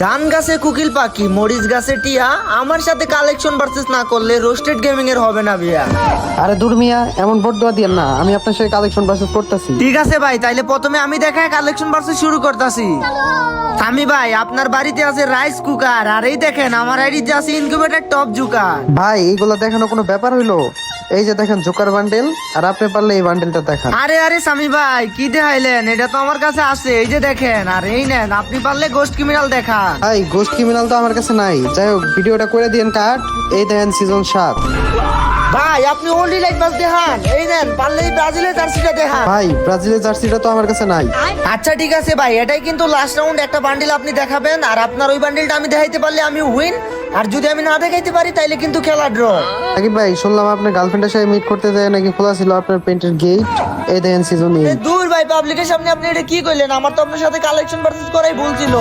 ধান গাছে কুকিল পাখি, মরিচ গাছে টিয়া, আমার সাথে কালেকশন ভার্সেস না করলে রোস্টেড গেমিং এর হবে না বিয়া। আরে দূর মিয়া, এমন বদদোয়া দিয়েন না, আমি আপনার সাথে কালেকশন ভার্সেস করতেছি। ঠিক আছে ভাই, তাইলে প্রথমে আমি দেখায় কালেকশন ভার্সেস শুরু করতেছি। সামি ভাই, আপনার বাড়িতে আছে রাইস কুকার, আর এই দেখেন আমার আইডিতে আছে ইনকিউবেটর টপ জুকার। ভাই এইগুলো দেখানো কোনো ব্যাপার হইলো? এই যে দেখেন জোকার বান্ডেল, আর আপনি পারলে এই বান্ডেলটা দেখান। আরে আরে সামি ভাই, কি দেখাইলেন? এটা তো আমার কাছে আছে, এই যে দেখেন। আর এই নেন, আপনি পারলে গোস্ট ক্রিমিনাল দেখান। ভাই গোস্ট ক্রিমিনাল তো আমার কাছে নাই, যাই হোক ভিডিওটা করে দিয়েন কাট। এই দেখেন সিজন 7। ভাই আপনি ওনলি লাইট বাস দেখান। এই নেন, পারলে এই ব্রাজিলের জার্সিটা দেখান। ভাই ব্রাজিলের জার্সিটা তো আমার কাছে নাই। আচ্ছা ঠিক আছে ভাই, এটাই কিন্তু লাস্ট রাউন্ড। একটা বান্ডিল আপনি দেখাবেন, আর আপনার ওই বান্ডিলটা আমি দেখাইতে পারলে আমি উইন, আর যদি আমি না দেখাইতে পারি তাইলে কিন্তু খেলা ড্র। সাকিব ভাই, শুনলাম আপনার গার্লফ্রেন্ডের সাথে মিট করতে যায় নাকি খোলা ছিল আপনার পেন্টের গেট। এই দেখেন সিজন 8। দূর ভাই, পাবলিকের সামনে আপনি এটা কি কইলেন? আমার তো আপনার সাথে কালেকশন ভার্সেস করাই ভুল ছিল।